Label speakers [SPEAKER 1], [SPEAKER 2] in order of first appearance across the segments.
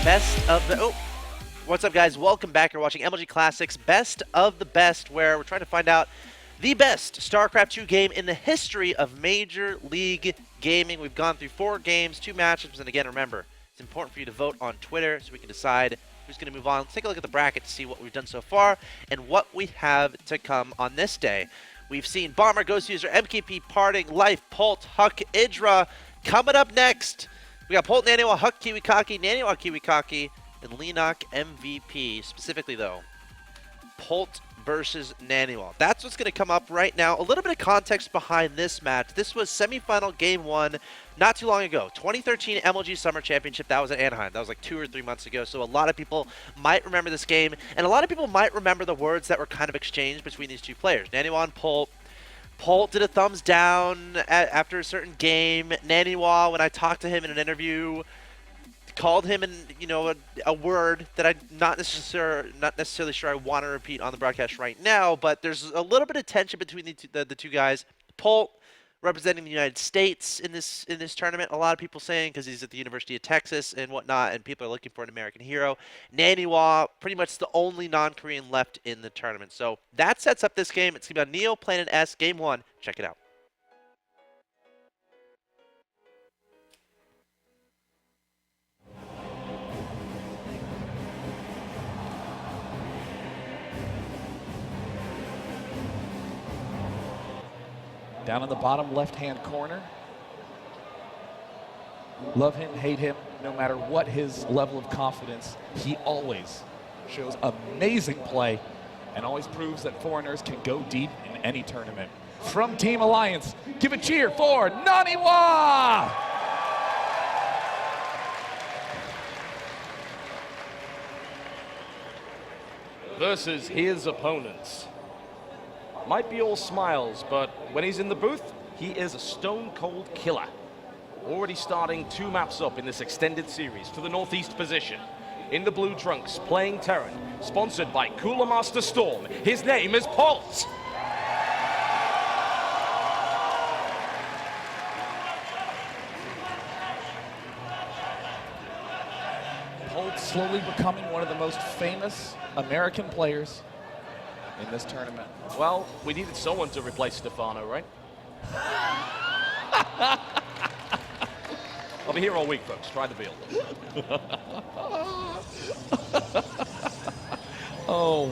[SPEAKER 1] Best of the... Oh, what's up, guys? Welcome back. You're watching MLG Classics Best of the Best, where we're trying to find out the best StarCraft 2 game in the history of Major League Gaming. We've gone through 4 games, 2 matchups, and again, remember, it's important for you to vote on Twitter so we can decide who's going to move on. Let's take a look at the bracket to see what we've done so far and what we have to come on this day. We've seen Bomber, Ghost User, MKP, Parting, Life, Polt, Huck, Idra. Coming up next, we got Polt, Naniwa, Huck, Kiwikaki, Naniwa, Kiwikaki, and Lenok MVP. Specifically, though, Polt versus Naniwa. That's what's going to come up right now. A little bit of context behind this match. This was semifinal game 1 not too long ago. 2013 MLG Summer Championship. That was at Anaheim. That was like 2 or 3 months ago. So a lot of people might remember this game, and a lot of people might remember the words that were kind of exchanged between these two players, Naniwa and Polt. Polt did a thumbs down after a certain game. Naniwa, when I talked to him in an interview, called him a word that I'm not necessarily sure I want to repeat on the broadcast right now, but there's a little bit of tension between the two guys. Polt representing the United States in this tournament. A lot of people saying because he's at the University of Texas and whatnot, and people are looking for an American hero. Naniwa, pretty much the only non-Korean left in the tournament. So that sets up this game. It's going to be on Neo Planet S, Game 1. Check it out.
[SPEAKER 2] Down in the bottom left-hand corner. Love him, hate him, no matter what his level of confidence, he always shows amazing play and always proves that foreigners can go deep in any tournament. From Team Alliance, give a cheer for Naniwa!
[SPEAKER 3] Versus his opponents. Might be all smiles, but when he's in the booth, he is a stone-cold killer. Already starting 2 maps up in this extended series to the northeast position. In the blue trunks, playing Terran, sponsored by Cooler Master Storm. His name is Polt.
[SPEAKER 2] Polt slowly becoming one of the most famous American players in this tournament.
[SPEAKER 3] Well, we needed someone to replace Stefano, right? I'll be here all week, folks. Try the veal.
[SPEAKER 2] Oh.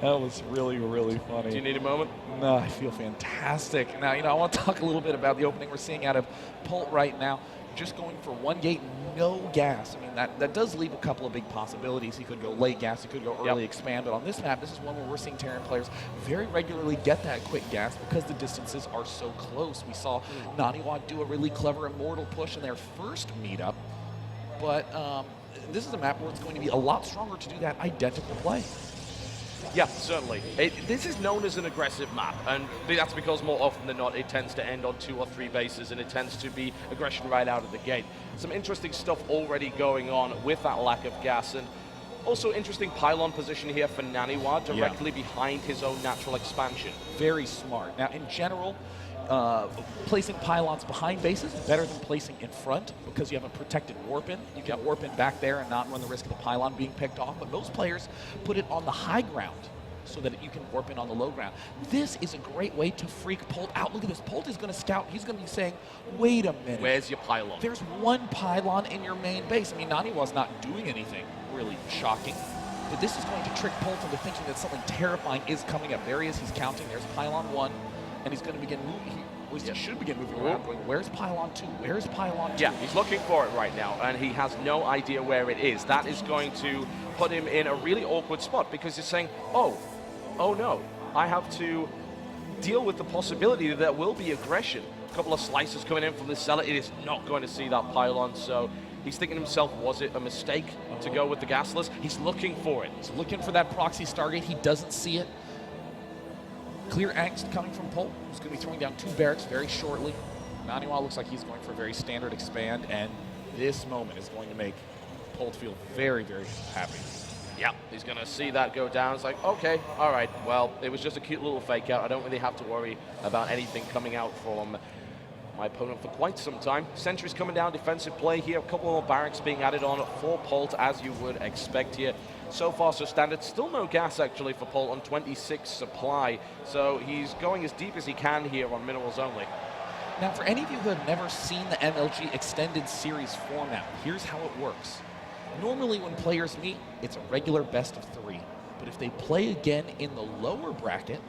[SPEAKER 2] That was really, really funny.
[SPEAKER 3] Do you need a moment?
[SPEAKER 2] No, I feel fantastic. Now, I want to talk a little bit about the opening we're seeing out of Polt right now. Just going for 1 gate, no gas. I mean, that does leave a couple of big possibilities. He could go late gas, he could go early expand, but on this map, this is one where we're seeing Terran players very regularly get that quick gas because the distances are so close. We saw Naniwa do a really clever Immortal push in their first meetup, but this is a map where it's going to be a lot stronger to do that identical play.
[SPEAKER 3] Yeah, certainly. This is known as an aggressive map, and that's because more often than not, it tends to end on 2 or 3 bases, and it tends to be aggression right out of the gate. Some interesting stuff already going on with that lack of gas, and also interesting pylon position here for Naniwa, directly behind his own natural expansion.
[SPEAKER 2] Very smart. Now, in general, placing pylons behind bases is better than placing in front because you have a protected warp in. You can warp in back there and not run the risk of the pylon being picked off, but most players put it on the high ground so that you can warp in on the low ground. This is a great way to freak Polt out. Look at this. Polt is going to scout. He's going to be saying, wait a minute.
[SPEAKER 3] Where's your pylon?
[SPEAKER 2] There's 1 pylon in your main base. I mean, Naniwa's not doing anything really shocking, but this is going to trick Polt into thinking that something terrifying is coming up. There he is. He's counting. There's pylon 1. And he's going to begin moving. At least he should begin moving around, going, where's pylon 2? Where's pylon 2?
[SPEAKER 3] Yeah, he's looking for it right now, and he has no idea where it is. That is going to put him in a really awkward spot because he's saying, oh no, I have to deal with the possibility that there will be aggression. A couple of slices coming in from the cellar. It is not going to see that pylon, so he's thinking to himself, was it a mistake to go with the gasless? He's looking for it.
[SPEAKER 2] He's looking for that proxy Stargate. He doesn't see it. Clear angst coming from Polt, who's going to be throwing down 2 barracks very shortly. Naniwa looks like he's going for a very standard expand, and this moment is going to make Polt feel very, very happy.
[SPEAKER 3] Yeah, he's going to see that go down. It's like, okay, all right, well, it was just a cute little fake out. I don't really have to worry about anything coming out from my opponent for quite some time. Sentries coming down, defensive play here. A couple more barracks being added on for Polt, as you would expect here. So far, so standard. Still no gas, actually, for Polt on 26 supply. So he's going as deep as he can here on minerals only.
[SPEAKER 2] Now, for any of you who have never seen the MLG Extended Series format, here's how it works. Normally, when players meet, it's a regular best of 3. But if they play again in the lower bracket,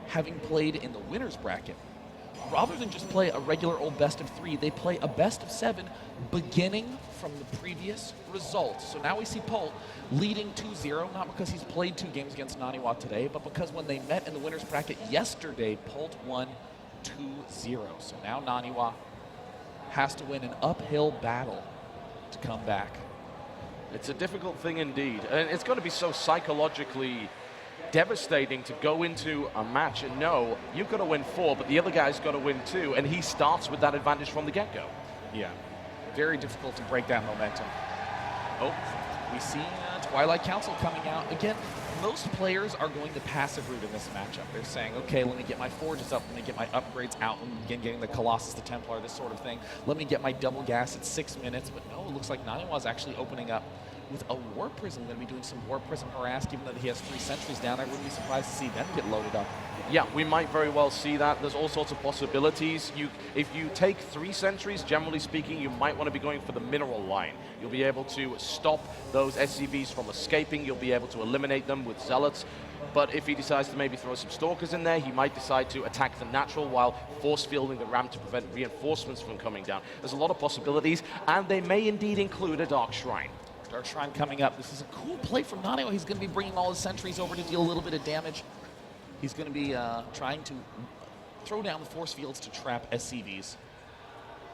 [SPEAKER 2] having played in the winner's bracket, rather than just play a regular old best of 3, they play a best of 7 beginning from the previous result. So now we see Polt leading 2-0, not because he's played 2 games against Naniwa today, but because when they met in the winner's bracket yesterday, Polt won 2-0. So now Naniwa has to win an uphill battle to come back.
[SPEAKER 3] It's a difficult thing indeed, and it's going to be so psychologically devastating to go into a match and know you've got to win 4, but the other guy's got to win 2, and he starts with that advantage from the get-go.
[SPEAKER 2] Yeah, very difficult to break that momentum. Oh, we see Twilight Council coming out. Again, most players are going the passive route in this matchup. They're saying, okay, let me get my forges up, let me get my upgrades out, let me begin getting the Colossus, the Templar, this sort of thing. Let me get my double gas at 6 minutes, but no, it looks like Naniwa's actually opening up with a War Prism. Going to be doing some War Prism harass, given that he has 3 sentries down. I wouldn't be surprised to see them get loaded up.
[SPEAKER 3] Yeah, we might very well see that. There's all sorts of possibilities. If you take 3 sentries, generally speaking, you might want to be going for the mineral line. You'll be able to stop those SCVs from escaping. You'll be able to eliminate them with Zealots. But if he decides to maybe throw some Stalkers in there, he might decide to attack the natural while force fielding the ramp to prevent reinforcements from coming down. There's a lot of possibilities, and they may indeed include a Dark Shrine.
[SPEAKER 2] Dark Shrine coming up. This is a cool play from Naniwa. He's going to be bringing all his sentries over to deal a little bit of damage. He's going to be trying to throw down the force fields to trap SCVs.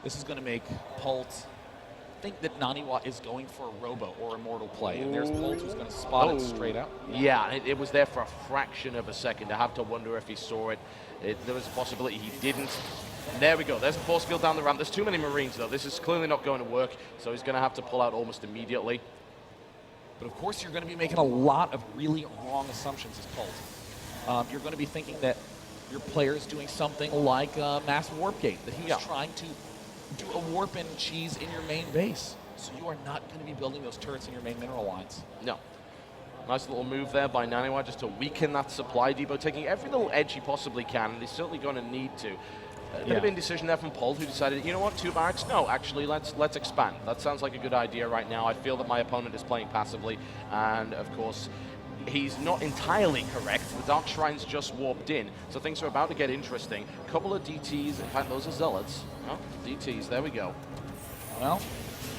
[SPEAKER 2] This is going to make Polt think that Naniwa is going for a Robo or Immortal play. And there's Polt who's going to spot it straight out.
[SPEAKER 3] Yeah, it was there for a fraction of a second. I have to wonder if he saw it. There was a possibility he didn't. And there we go. There's the force field down the ramp. There's too many Marines, though. This is clearly not going to work, so he's going to have to pull out almost immediately.
[SPEAKER 2] But, of course, you're going to be making a lot of really wrong assumptions as Polt. You're going to be thinking that your player is doing something like Mass Warp Gate, that he's trying to do a warp and cheese in your main base. So you are not going to be building those turrets in your main mineral lines.
[SPEAKER 3] No. Nice little move there by Naniwa just to weaken that supply depot, taking every little edge he possibly can, and he's certainly going to need to. A bit of indecision there from Polt, who decided, you know what, 2 barracks? No, actually, let's expand. That sounds like a good idea right now. I feel that my opponent is playing passively, and of course, he's not entirely correct. The Dark Shrine's just warped in, so things are about to get interesting. A couple of DTs, in fact, those are Zealots. Oh, DTs, there we go.
[SPEAKER 2] Well,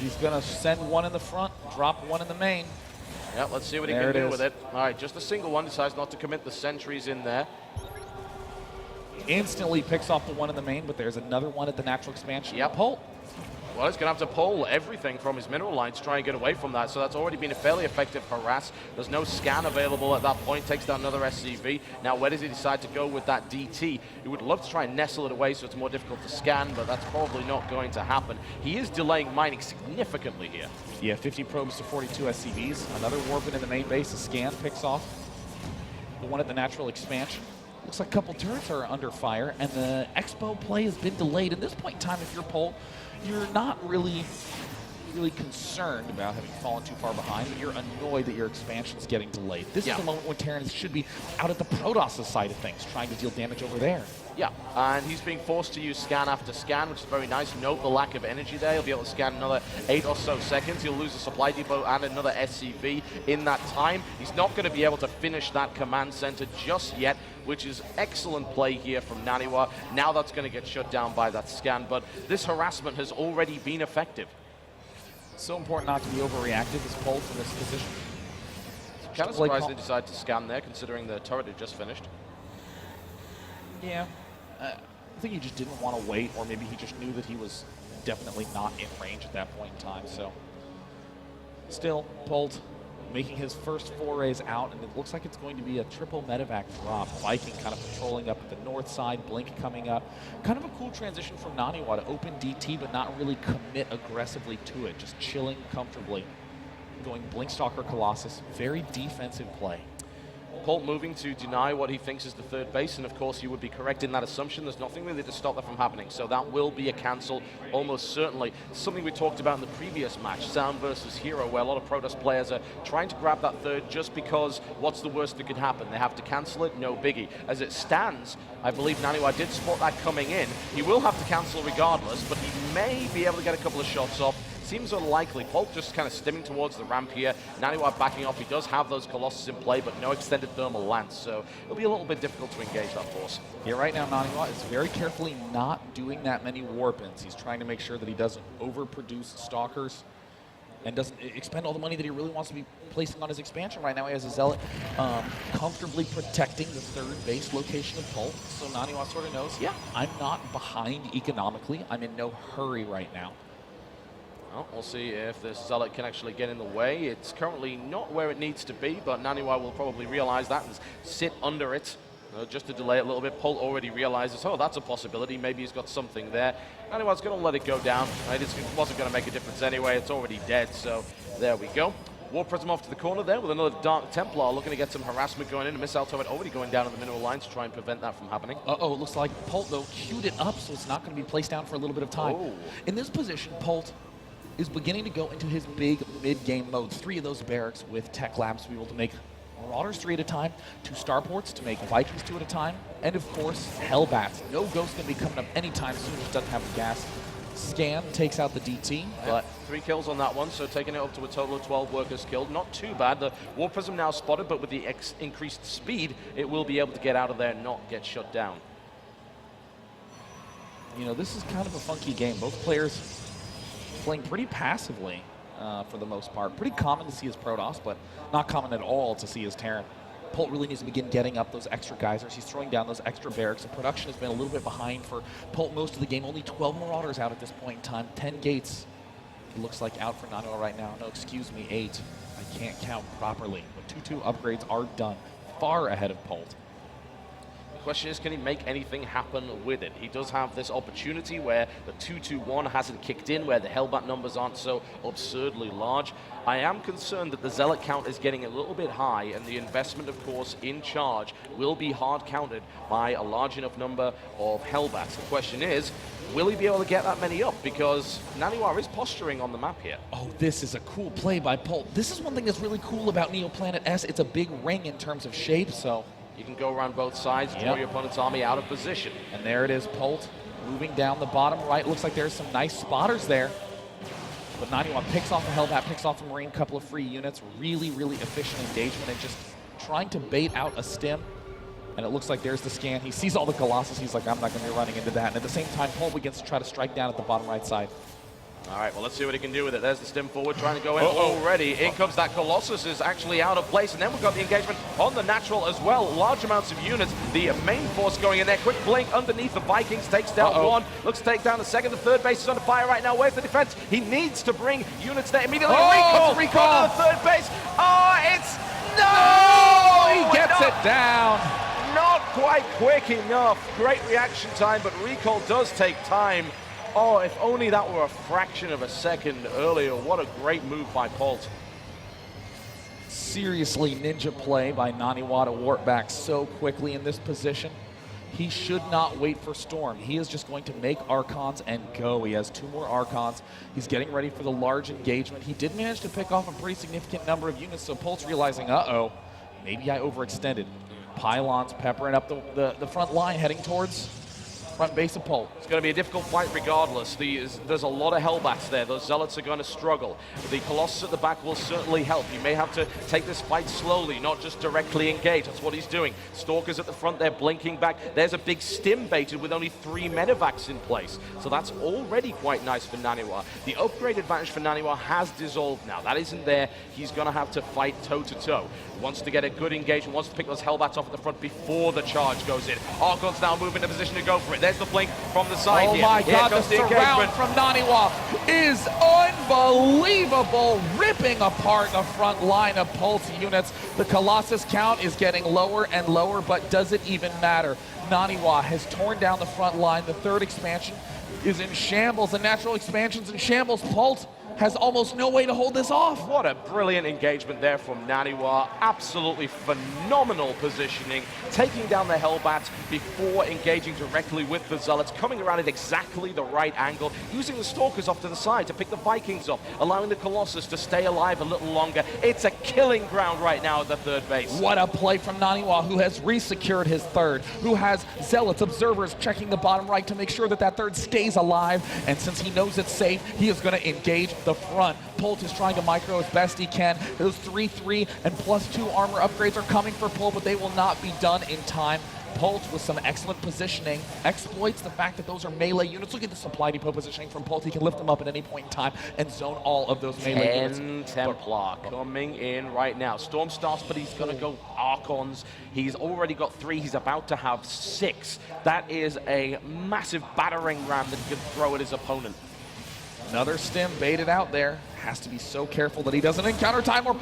[SPEAKER 2] he's going to send 1 in the front, drop 1 in the main.
[SPEAKER 3] Yeah, let's see what he can do with it. All right, just a single one, decides not to commit the sentries in there.
[SPEAKER 2] Instantly picks off the 1 in the main, but there's another 1 at the natural expansion.
[SPEAKER 3] Yep.
[SPEAKER 2] Polt.
[SPEAKER 3] Well, he's going to have to pull everything from his mineral line to try and get away from that, so that's already been a fairly effective harass. There's no scan available at that point, takes down another SCV. Now, where does he decide to go with that DT? He would love to try and nestle it away so it's more difficult to scan, but that's probably not going to happen. He is delaying mining significantly here.
[SPEAKER 2] Yeah, 50 probes to 42 SCVs. Another warp into the main base. A scan picks off the 1 at the natural expansion. Looks like a couple turrets are under fire, and the Expo play has been delayed. At this point in time, if you're Polt, you're not really concerned about having fallen too far behind, but you're annoyed that your expansion's getting delayed. This is the moment when Terran should be out at the Protoss side of things, trying to deal damage over there.
[SPEAKER 3] Yeah, and he's being forced to use scan after scan, which is very nice. Note the lack of energy there. He'll be able to scan another 8 or so seconds. He'll lose a supply depot and another SCV in that time. He's not going to be able to finish that command center just yet, which is excellent play here from Naniwa. Now that's going to get shut down by that scan, but this harassment has already been effective.
[SPEAKER 2] So important not to be overreactive as Polt in this position.
[SPEAKER 3] Kind of surprised they decided to scan there, considering the turret had just finished.
[SPEAKER 2] Yeah. I think he just didn't want to wait, or maybe he just knew that he was definitely not in range at that point in time. So, still, Polt making his first forays out, and it looks like it's going to be a triple medevac drop. Viking kind of patrolling up at the north side, Blink coming up. Kind of a cool transition from Naniwa to open DT, but not really commit aggressively to it, just chilling comfortably. Going Blinkstalker Colossus, very defensive play.
[SPEAKER 3] Polt moving to deny what he thinks is the third base, and of course you would be correct in that assumption. There's nothing really to stop that from happening, so that will be a cancel almost certainly. Something we talked about in the previous match, Sound versus Hero, where a lot of Protoss players are trying to grab that third just because what's the worst that could happen? They have to cancel it, no biggie. As it stands, I believe Naniwa did spot that coming in. He will have to cancel regardless, but he may be able to get a couple of shots off. Seems unlikely. Polt just kind of stimming towards the ramp here. Naniwa backing off. He does have those Colossus in play, but no extended thermal lance, so it'll be a little bit difficult to engage that force.
[SPEAKER 2] Yeah, right now Naniwa is very carefully not doing that many warpins. He's trying to make sure that he doesn't overproduce Stalkers and doesn't expend all the money that he really wants to be placing on his expansion. Right now he has a Zealot comfortably protecting the third base location of Polt, so Naniwa sort of knows, yeah, I'm not behind economically. I'm in no hurry right now.
[SPEAKER 3] Well, we'll see if this Zealot can actually get in the way. It's currently not where it needs to be, but Naniwa will probably realize that and sit under it. Just to delay it a little bit. Polt already realizes, oh, that's a possibility. Maybe he's got something there. Naniwa's going to let it go down. It wasn't going to make a difference anyway. It's already dead, so there we go. War Prism off to the corner there with another Dark Templar looking to get some harassment going in. A missile turret already going down on the mineral line to try and prevent that from happening.
[SPEAKER 2] Uh-oh, it looks like Polt, though, queued it up, so it's not going to be placed down for a little bit of time.
[SPEAKER 3] Oh.
[SPEAKER 2] In this position, Polt is beginning to go into his big mid-game modes. 3 of those barracks with Tech Labs to be able to make Marauders 3 at a time, 2 Starports to make Vikings 2 at a time, and of course, Hellbats. No Ghost going to be coming up anytime soon, just doesn't have the gas. Scan takes out the DT, but
[SPEAKER 3] 3 kills on that one, so taking it up to a total of 12 workers killed. Not too bad. The War Prism now spotted, but with the increased speed, it will be able to get out of there and not get shut down.
[SPEAKER 2] You know, this is kind of a funky game. Both players playing pretty passively for the most part. Pretty common to see his Protoss, but not common at all to see his Terran. Polt really needs to begin getting up those extra geysers. He's throwing down those extra barracks. The production has been a little bit behind for Polt most of the game. Only 12 Marauders out at this point in time. 10 gates, it looks like, out for Naniwa right now. No, excuse me, 8. I can't count properly. But 2-2 upgrades are done, far ahead of Polt.
[SPEAKER 3] Question is, can he make anything happen with it? He does have this opportunity where the 2-2-1 hasn't kicked in, where the Hellbat numbers aren't so absurdly large. I am concerned that the Zealot count is getting a little bit high, and the investment, of course, in charge will be hard counted by a large enough number of Hellbats. The question is, will he be able to get that many up? Because Naniwa is posturing on the map here.
[SPEAKER 2] Oh, this is a cool play by Polt. This is one thing that's really cool about Neoplanet S. It's a big ring in terms of shape, so
[SPEAKER 3] you can go around both sides, draw your opponent's army out of position.
[SPEAKER 2] And there it is, Polt moving down the bottom right. Looks like there's some nice spotters there. But Naniwa picks off the Hellbat, picks off the Marine, couple of free units. Really, really efficient engagement and just trying to bait out a stim. And it looks like there's the scan. He sees all the Colossus. He's like, I'm not going to be running into that. And at the same time, Polt begins to try to strike down at the bottom right side.
[SPEAKER 3] All right, well, let's see what he can do with it. There's the stim forward trying to go in already. In comes that Colossus, is actually out of place. And then we've got the engagement on the natural as well. Large amounts of units. The main force going in there. Quick blink underneath the Vikings. Takes down one. Looks to take down the second. The third base is under fire right now. Where's the defense? He needs to bring units there immediately. Recall to the third base. Oh, it's... No!
[SPEAKER 2] He gets it down.
[SPEAKER 3] Not quite quick enough. Great reaction time, but recall does take time. Oh, if only that were a fraction of a second earlier. What a great move by Polt.
[SPEAKER 2] Seriously, ninja play by Naniwa to warp back so quickly in this position. He should not wait for Storm. He is just going to make Archons and go. He has 2 more Archons. He's getting ready for the large engagement. He did manage to pick off a pretty significant number of units, so Polt's realizing, uh-oh, maybe I overextended. Pylons peppering up the front line, heading towards front base of Polt.
[SPEAKER 3] It's going to be a difficult fight regardless. There's a lot of Hellbats there. Those Zealots are going to struggle. The Colossus at the back will certainly help. You may have to take this fight slowly, not just directly engage. That's what he's doing. Stalkers at the front, they're blinking back. There's a big stim baited with only 3 medevacs in place. So that's already quite nice for Naniwa. The upgrade advantage for Naniwa has dissolved now. That isn't there. He's going to have to fight toe-to-toe. Wants to get a good engagement, wants to pick those Hellbats off at the front before the charge goes in. Archon's now moving into position to go for it. There's the blink from the side here.
[SPEAKER 2] Oh my God, the surround from Naniwa is unbelievable, ripping apart the front line of Polt's units. The Colossus count is getting lower and lower, but does it even matter? Naniwa has torn down the front line. The third expansion is in shambles. The natural expansion's in shambles. Polt has almost no way to hold this off.
[SPEAKER 3] What a brilliant engagement there from Naniwa. Absolutely phenomenal positioning. Taking down the Hellbats before engaging directly with the Zealots. Coming around at exactly the right angle. Using the Stalkers off to the side to pick the Vikings off. Allowing the Colossus to stay alive a little longer. It's a killing ground right now at the third base.
[SPEAKER 2] What a play from Naniwa, who has re-secured his third. Who has Zealots, observers checking the bottom right to make sure that that third stays alive. And since he knows it's safe, he is going to engage the front. Polt is trying to micro as best he can. Those 3/3 and +2 armor upgrades are coming for Polt, but they will not be done in time. Polt, with some excellent positioning, exploits the fact that those are melee units. Look at the supply depot positioning from Polt. He can lift them up at any point in time and zone all of those melee units.
[SPEAKER 3] Templar coming in right now. Storm starts, but he's going to go Archons. He's already got 3. He's about to have 6. That is a massive battering ram that he can throw at his opponent.
[SPEAKER 2] Another stim baited out there. Has to be so careful that he doesn't encounter time or...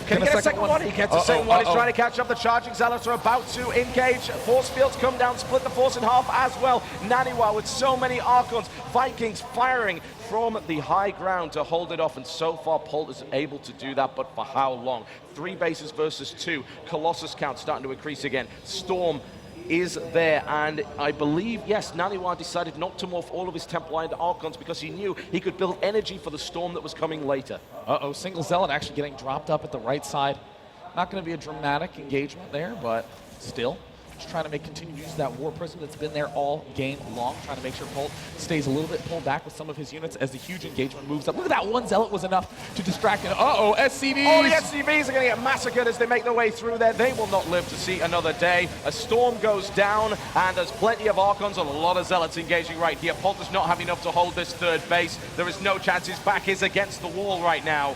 [SPEAKER 3] Can he get a second one? He gets a second one. He's trying to catch up. The charging Zealots are about to engage. Force fields come down, split the force in half as well. Naniwa with so many Archons. Vikings firing from the high ground to hold it off. And so far, Polt is able to do that, but for how long? 3 bases versus 2. Colossus count starting to increase again. Storm is there, and I believe, yes, Naniwa decided not to morph all of his Templar into Archons because he knew he could build energy for the storm that was coming later.
[SPEAKER 2] Single Zealot actually getting dropped up at the right side. Not going to be a dramatic engagement there, but still. Just trying to continue to use that War Prism that's been there all game long, trying to make sure Polt stays a little bit pulled back with some of his units as the huge engagement moves up. Look at that, one Zealot was enough to distract him. SCVs!
[SPEAKER 3] Oh, the SCVs are going to get massacred as they make their way through there. They will not live to see another day. A storm goes down, and there's plenty of Archons and a lot of Zealots engaging right here. Polt does not have enough to hold this third base. There is no chance. His back is against the wall right now.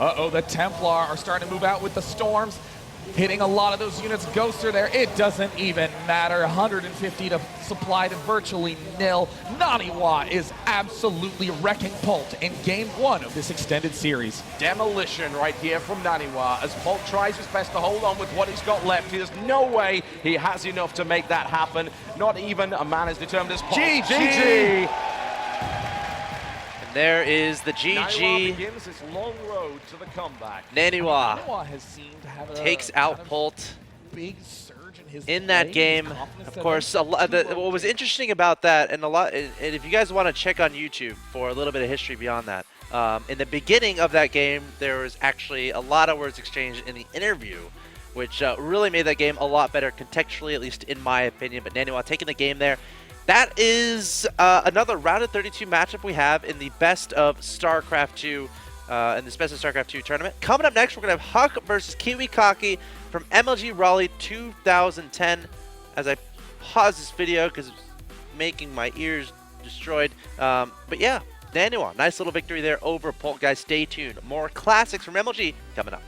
[SPEAKER 2] The Templar are starting to move out with the storms. Hitting a lot of those units. Ghosts are there. It doesn't even matter. 150 to supply to virtually nil. Naniwa is absolutely wrecking Polt in game 1 of this extended series.
[SPEAKER 3] Demolition right here from Naniwa as Polt tries his best to hold on with what he's got left. There's no way he has enough to make that happen. Not even a man as determined as Polt.
[SPEAKER 2] GG!
[SPEAKER 1] There is the
[SPEAKER 3] Naniwa
[SPEAKER 1] GG.
[SPEAKER 3] begins his long road to the comeback.
[SPEAKER 1] Naniwa
[SPEAKER 2] has seemed to have
[SPEAKER 1] takes out Polt
[SPEAKER 2] big surge in his
[SPEAKER 1] in that game. Of course, what was interesting about that, and if you guys want to check on YouTube for a little bit of history beyond that, in the beginning of that game, there was actually a lot of words exchanged in the interview, which really made that game a lot better contextually, at least in my opinion. But Naniwa taking the game there. That is another round of 32 matchup we have in the best of StarCraft 2, in this best of StarCraft 2 tournament. Coming up next, we're going to have Huck versus Kiwi Kaki from MLG Raleigh 2010. As I pause this video because it's making my ears destroyed. But yeah, Naniwa, nice little victory there over Polt. Guys, stay tuned. More classics from MLG coming up.